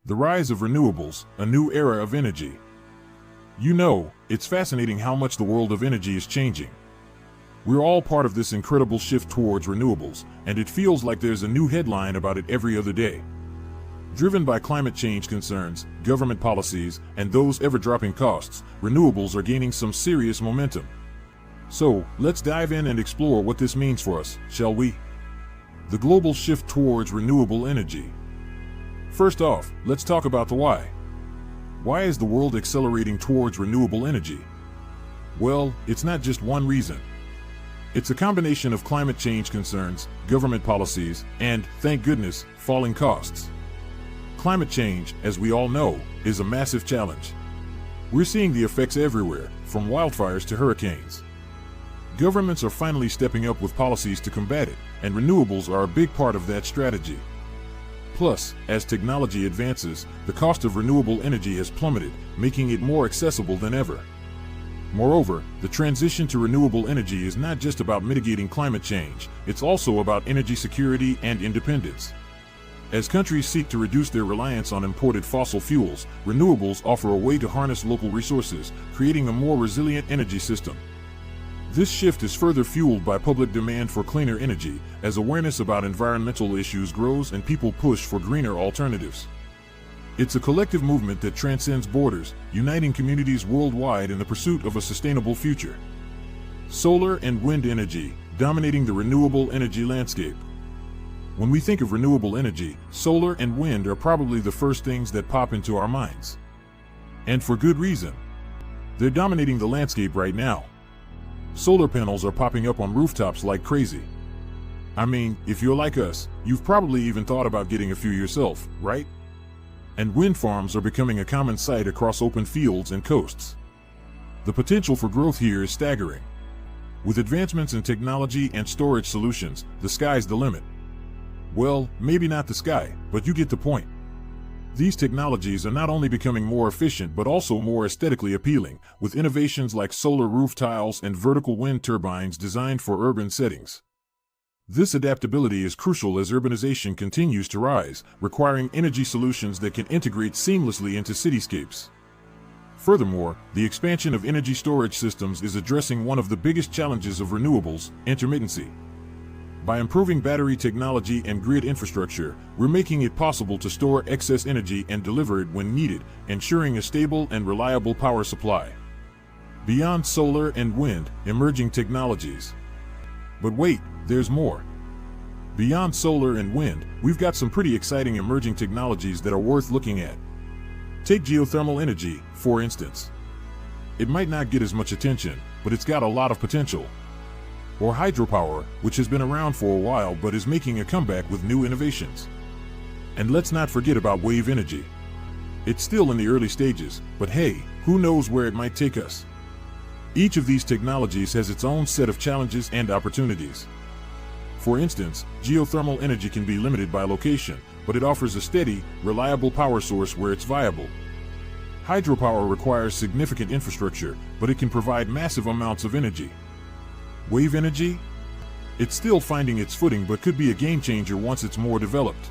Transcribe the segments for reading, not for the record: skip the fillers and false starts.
The rise of renewables, a new era of energy. You know, it's fascinating how much the world of energy is changing. We're all part of this incredible shift towards renewables, and it feels like there's a new headline about it every other day. Driven by climate change concerns, government policies, and those ever-dropping costs, renewables are gaining some serious momentum. So, let's dive in and explore what this means for us, shall we? The global shift towards renewable energy. First off, let's talk about the why. Why is the world accelerating towards renewable energy? Well, it's not just one reason. It's a combination of climate change concerns, government policies, and, thank goodness, falling costs. Climate change, as we all know, is a massive challenge. We're seeing the effects everywhere, from wildfires to hurricanes. Governments are finally stepping up with policies to combat it, and renewables are a big part of that strategy. Plus, as technology advances, the cost of renewable energy has plummeted, making it more accessible than ever. Moreover, the transition to renewable energy is not just about mitigating climate change, it's also about energy security and independence. As countries seek to reduce their reliance on imported fossil fuels, renewables offer a way to harness local resources, creating a more resilient energy system. This shift is further fueled by public demand for cleaner energy, as awareness about environmental issues grows and people push for greener alternatives. It's a collective movement that transcends borders, uniting communities worldwide in the pursuit of a sustainable future. Solar and wind energy, dominating the renewable energy landscape. When we think of renewable energy, solar and wind are probably the first things that pop into our minds. And for good reason. They're dominating the landscape right now. Solar panels are popping up on rooftops like crazy. I mean, if you're like us, you've probably even thought about getting a few yourself, right? And wind farms are becoming a common sight across open fields and coasts. The potential for growth here is staggering. With advancements in technology and storage solutions, the sky's the limit. Well, maybe not the sky, but you get the point. These technologies are not only becoming more efficient but also more aesthetically appealing, with innovations like solar roof tiles and vertical wind turbines designed for urban settings. This adaptability is crucial as urbanization continues to rise, requiring energy solutions that can integrate seamlessly into cityscapes. Furthermore, the expansion of energy storage systems is addressing one of the biggest challenges of renewables, intermittency. By improving battery technology and grid infrastructure, we're making it possible to store excess energy and deliver it when needed, ensuring a stable and reliable power supply. Beyond solar and wind, emerging technologies. But wait, there's more. Beyond solar and wind, we've got some pretty exciting emerging technologies that are worth looking at. Take geothermal energy, for instance. It might not get as much attention, but it's got a lot of potential. Or hydropower, which has been around for a while but is making a comeback with new innovations. And let's not forget about wave energy. It's still in the early stages, but hey, who knows where it might take us? Each of these technologies has its own set of challenges and opportunities. For instance, geothermal energy can be limited by location, but it offers a steady, reliable power source where it's viable. Hydropower requires significant infrastructure, but it can provide massive amounts of energy. Wave energy? It's still finding its footing but could be a game changer once it's more developed.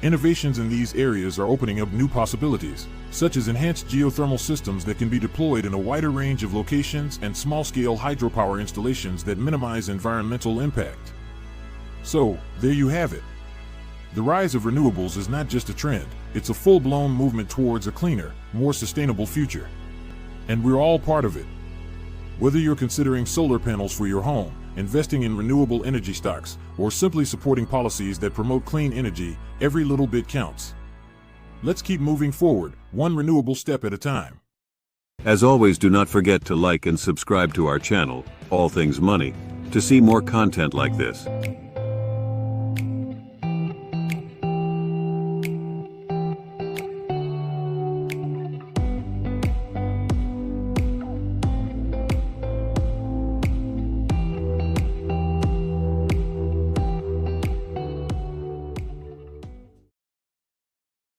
Innovations in these areas are opening up new possibilities, such as enhanced geothermal systems that can be deployed in a wider range of locations and small-scale hydropower installations that minimize environmental impact. So, there you have it. The rise of renewables is not just a trend, it's a full-blown movement towards a cleaner, more sustainable future. And we're all part of it. Whether you're considering solar panels for your home, investing in renewable energy stocks, or simply supporting policies that promote clean energy, every little bit counts. Let's keep moving forward, one renewable step at a time. As always, do not forget to like and subscribe to our channel, All Things Money, to see more content like this.